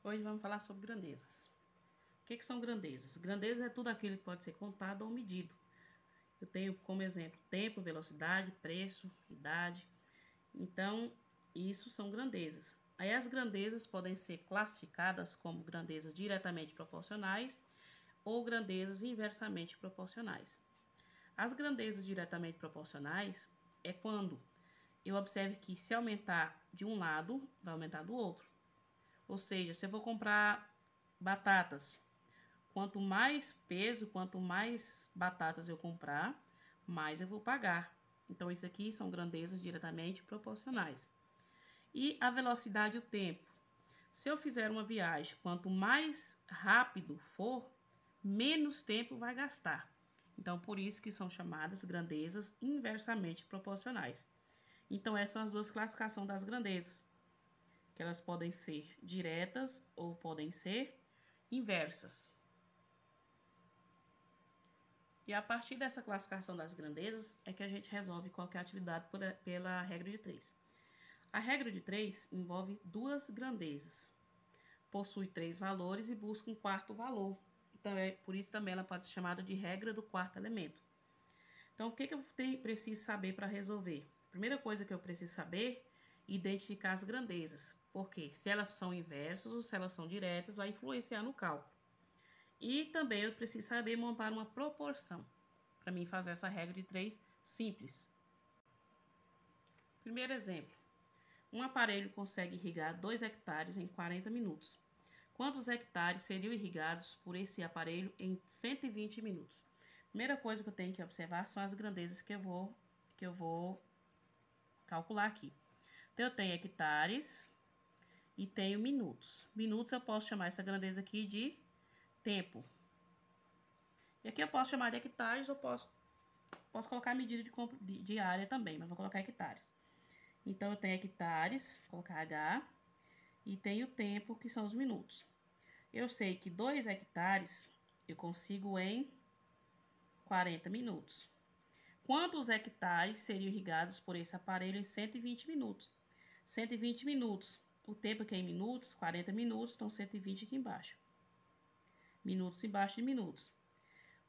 Hoje vamos falar sobre grandezas. O que são grandezas? Grandezas é tudo aquilo que pode ser contado ou medido. Eu tenho como exemplo tempo, velocidade, preço, idade. Então, isso são grandezas. Aí as grandezas podem ser classificadas como grandezas diretamente proporcionais ou grandezas inversamente proporcionais. As grandezas diretamente proporcionais é quando eu observo que se aumentar de um lado, vai aumentar do outro. Ou seja, se eu vou comprar batatas, quanto mais peso, quanto mais batatas eu comprar, mais eu vou pagar. Então, isso aqui são grandezas diretamente proporcionais. E a velocidade e o tempo. Se eu fizer uma viagem, quanto mais rápido for, menos tempo vai gastar. Então, por isso que são chamadas grandezas inversamente proporcionais. Então, essas são as duas classificações das grandezas, que elas podem ser diretas ou podem ser inversas. E a partir dessa classificação das grandezas é que a gente resolve qualquer atividade pela regra de 3. A regra de 3 envolve duas grandezas, possui 3 valores e busca um quarto valor. Então, por isso também ela pode ser chamada de regra do quarto elemento. Então, o que eu preciso saber para resolver? Primeira coisa que eu preciso saber, identificar as grandezas, porque se elas são inversas ou se elas são diretas, vai influenciar no cálculo. E também eu preciso saber montar uma proporção, para mim fazer essa regra de 3 simples. Primeiro exemplo, um aparelho consegue irrigar 2 hectares em 40 minutos. Quantos hectares seriam irrigados por esse aparelho em 120 minutos? Primeira coisa que eu tenho que observar são as grandezas que eu vou calcular aqui. Então, eu tenho hectares e tenho minutos. Minutos eu posso chamar essa grandeza aqui de tempo. E aqui eu posso chamar de hectares ou posso colocar a medida de área também, mas vou colocar hectares. Então, eu tenho hectares, vou colocar H, e tenho tempo, que são os minutos. Eu sei que 2 hectares eu consigo em 40 minutos. Quantos hectares seriam irrigados por esse aparelho em 120 minutos? 120 minutos. O tempo aqui é em minutos, 40 minutos, então 120 aqui embaixo. Minutos embaixo de minutos.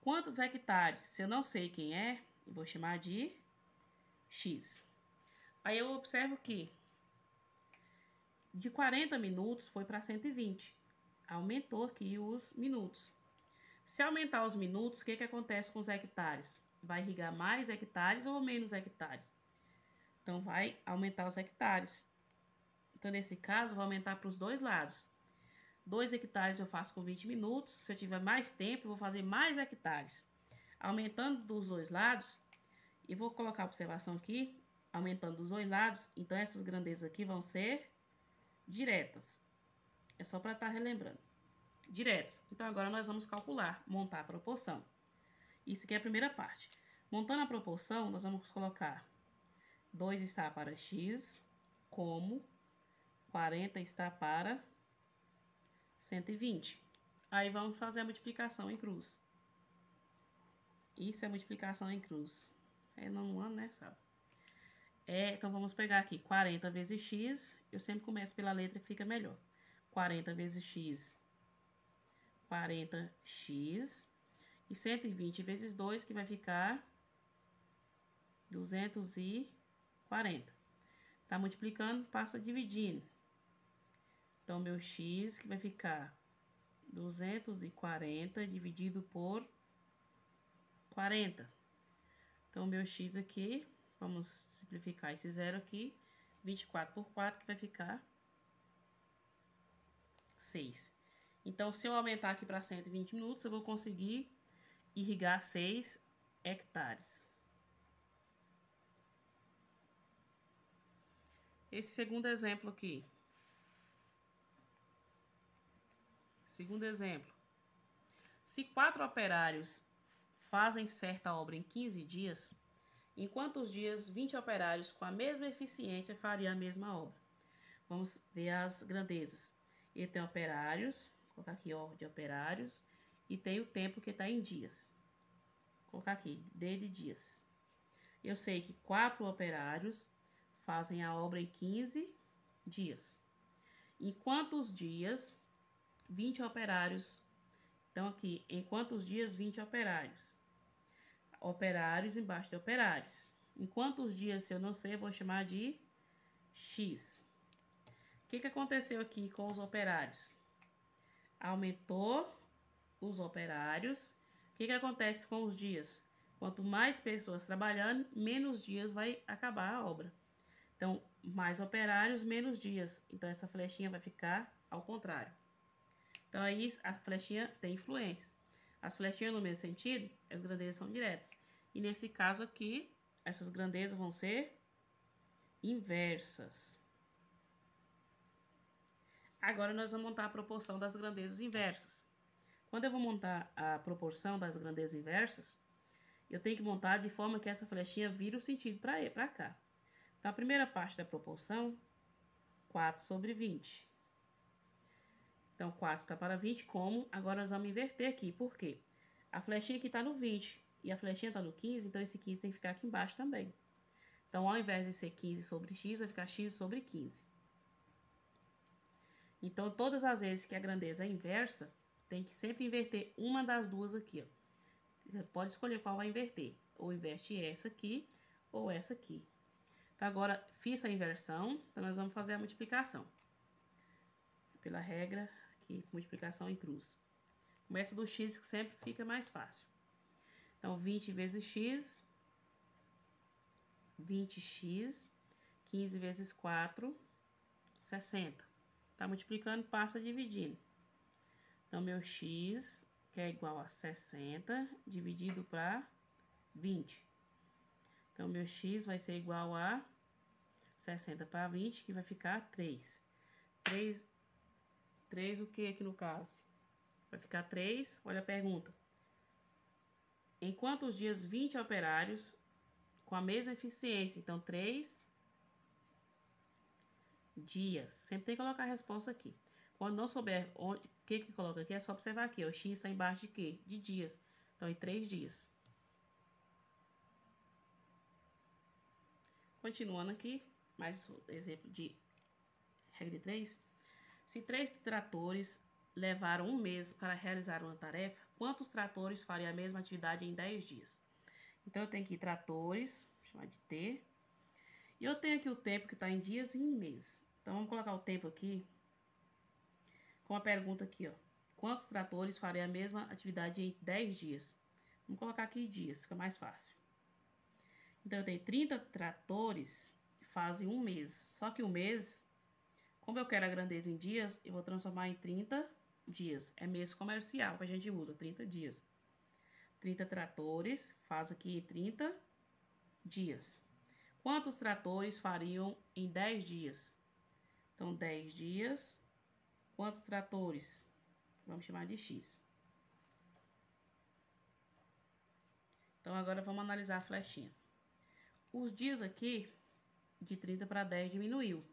Quantos hectares? Se eu não sei quem é, eu vou chamar de X. Aí eu observo que de 40 minutos foi para 120. Aumentou aqui os minutos. Se aumentar os minutos, o que acontece com os hectares? Vai irrigar mais hectares ou menos hectares? Então, vai aumentar os hectares. Então, nesse caso, vai aumentar para os dois lados. 2 hectares eu faço com 20 minutos. Se eu tiver mais tempo, eu vou fazer mais hectares. Aumentando dos dois lados, e vou colocar a observação aqui, aumentando dos dois lados, então essas grandezas aqui vão ser diretas. É só para estar relembrando. Diretas. Então, agora nós vamos calcular, montar a proporção. Isso aqui é a primeira parte. Montando a proporção, nós vamos colocar 2 está para x, como 40 está para 120. Aí vamos fazer a multiplicação em cruz. Isso é multiplicação em cruz. É no ano, né, sabe? Então vamos pegar aqui 40 vezes x. Eu sempre começo pela letra que fica melhor. 40 vezes x, 40x. E 120 vezes 2, que vai ficar 240. Tá multiplicando, passa dividindo. Então, meu x que vai ficar 240 dividido por 40. Então, meu x aqui, vamos simplificar esse zero aqui, 24 por 4, que vai ficar 6. Então, se eu aumentar aqui para 120 minutos, eu vou conseguir irrigar 6 hectares. Esse segundo exemplo aqui. Segundo exemplo. Se 4 operários fazem certa obra em 15 dias, em quantos dias 20 operários com a mesma eficiência fariam a mesma obra? Vamos ver as grandezas. Ele tem operários, vou colocar aqui ordem de operários, e tem o tempo que está em dias. Vou colocar aqui, D de dias. Eu sei que 4 operários fazem a obra em 15 dias. Em quantos dias 20 operários. Então, aqui, em quantos dias? 20 operários. Operários embaixo de operários. Em quantos dias, se eu não sei, eu vou chamar de X. O que aconteceu aqui com os operários? Aumentou os operários. O que acontece com os dias? Quanto mais pessoas trabalhando, menos dias vai acabar a obra. Então, mais operários, menos dias. Então, essa flechinha vai ficar ao contrário. Então, aí a flechinha tem influências. As flechinhas no mesmo sentido, as grandezas são diretas. E nesse caso aqui, essas grandezas vão ser inversas. Agora, nós vamos montar a proporção das grandezas inversas. Quando eu vou montar a proporção das grandezas inversas, eu tenho que montar de forma que essa flechinha vire o sentido para cá. Então, a primeira parte da proporção, 4 sobre 20. Então, 4 está para 20, como? Agora, nós vamos inverter aqui. Por quê? A flechinha aqui está no 20 e a flechinha está no 15, então esse 15 tem que ficar aqui embaixo também. Então, ao invés de ser 15 sobre x, vai ficar x sobre 15. Então, todas as vezes que a grandeza é inversa, tem que sempre inverter uma das duas aqui, ó. Você pode escolher qual vai inverter. Ou inverte essa aqui, ou essa aqui. Então, agora, fiz a inversão, então nós vamos fazer a multiplicação. Pela regra, aqui, multiplicação em cruz. Começa do x, que sempre fica mais fácil. Então, 20 vezes x, 20x, 15 vezes 4, 60. Tá multiplicando, passa dividindo. Então, meu x, que é igual a 60, dividido para 20. Então, meu x vai ser igual a 60 para 20, que vai ficar 3. 3 o que aqui no caso? Vai ficar 3, olha a pergunta. Em quantos dias 20 operários com a mesma eficiência? Então, 3 dias. Sempre tem que colocar a resposta aqui. Quando não souber o que coloca aqui, é só observar aqui. O x está embaixo de quê? De dias. Então, em 3 dias. Continuando aqui, mais um exemplo de regra de 3. Se 3 tratores levaram um mês para realizar uma tarefa, quantos tratores fariam a mesma atividade em 10 dias? Então, eu tenho aqui tratores, vou chamar de T. E eu tenho aqui o tempo que está em dias e em mês. Então, vamos colocar o tempo aqui com a pergunta aqui, ó. Quantos tratores fariam a mesma atividade em 10 dias? Vamos colocar aqui dias, fica mais fácil. Então, eu tenho 30 tratores que fazem um mês. Só que o mês, como eu quero a grandeza em dias, eu vou transformar em 30 dias. É mês comercial que a gente usa, 30 dias. 30 tratores faz aqui em 30 dias. Quantos tratores fariam em 10 dias? Então, 10 dias. Quantos tratores? Vamos chamar de X. Então, agora vamos analisar a flechinha. Os dias aqui, de 30 para 10, diminuiu.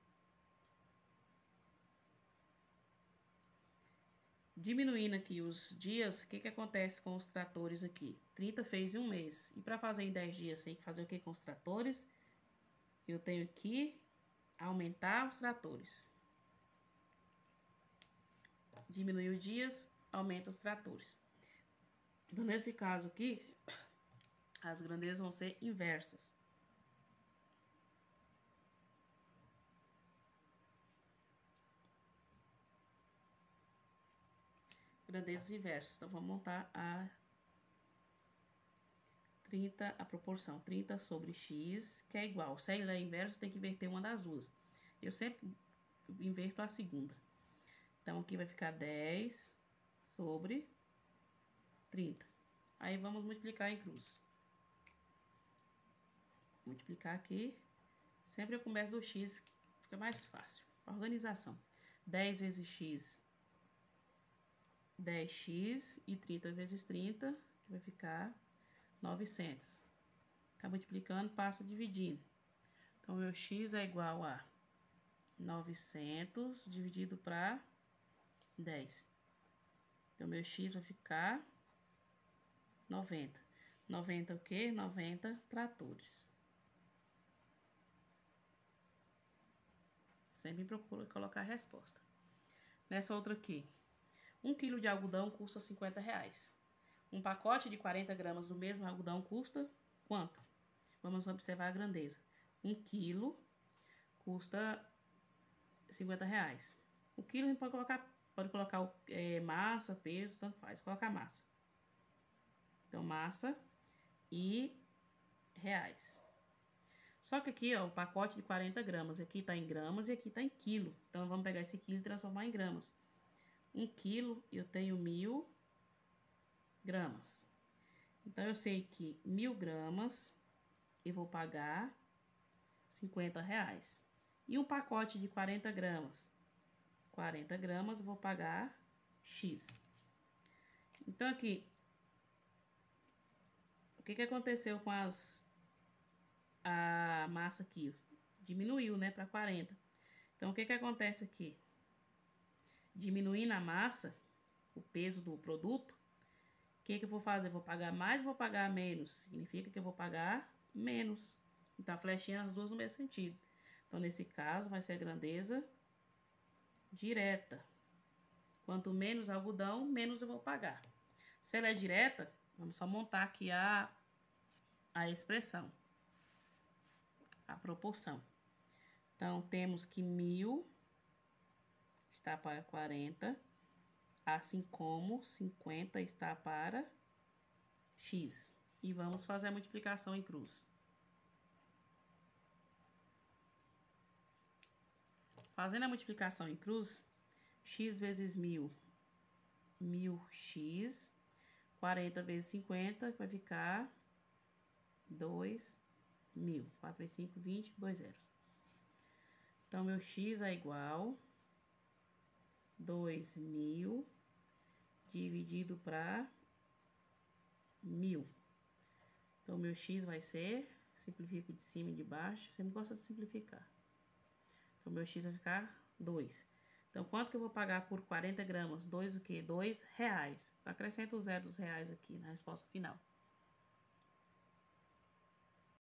Diminuindo aqui os dias, o que acontece com os tratores aqui? 30 fez em um mês. E para fazer em 10 dias, tem que fazer o que com os tratores? Eu tenho que aumentar os tratores. Diminuiu dias, aumenta os tratores. Então, nesse caso aqui, as grandezas vão ser inversas. Grandezas inversas. Então, vamos montar a 30, a proporção 30 sobre x, que é igual. Se ela é inverso, tem que inverter uma das duas. Eu sempre inverto a segunda. Então, aqui vai ficar 10 sobre 30. Aí, vamos multiplicar em cruz. Multiplicar aqui. Sempre eu começo do x, fica mais fácil. Organização. 10 vezes x, 10x, e 30 vezes 30, que vai ficar 900. Tá multiplicando, passa dividindo. Então, meu x é igual a 900 dividido para 10. Então, meu x vai ficar 90. 90 o quê? 90 tratores. Sempre procura colocar a resposta. Nessa outra aqui, 1 kg de algodão custa R$50. Um pacote de 40 gramas do mesmo algodão custa quanto? Vamos observar a grandeza. 1 kg custa R$50. O quilo a gente pode colocar massa, peso, tanto faz. Colocar massa. Então, massa e reais. Só que aqui, ó, o pacote de 40 gramas. Aqui tá em gramas e aqui tá em quilo. Então, vamos pegar esse quilo e transformar em gramas. 1 quilo, eu tenho 1000 gramas. Então, eu sei que 1000 gramas eu vou pagar R$50. E um pacote de 40 gramas? 40 gramas eu vou pagar X. Então, aqui, o que aconteceu com a massa aqui? Diminuiu, né, para 40. Então, o que acontece aqui? Diminuindo a massa, o peso do produto, o que eu vou fazer? Vou pagar mais ou vou pagar menos? Significa que eu vou pagar menos. Então, a flechinha, as duas no mesmo sentido. Então, nesse caso, vai ser a grandeza direta. Quanto menos algodão, menos eu vou pagar. Se ela é direta, vamos só montar aqui a expressão, a proporção. Então, temos que 1000 está para 40, assim como 50 está para X. E vamos fazer a multiplicação em cruz. Fazendo a multiplicação em cruz, X vezes 1000, 1000x, 40 vezes 50, vai ficar 2000. 4 vezes 5, 20, 2 zeros. Então, meu x é igual 2000 dividido para 1000. Então, meu x vai ser, simplifico de cima e de baixo, sempre gosto de simplificar. Então, meu x vai ficar 2. Então, quanto que eu vou pagar por 40 gramas? 2 o quê? R$2. Então, acrescento o zero dos reais aqui na resposta final.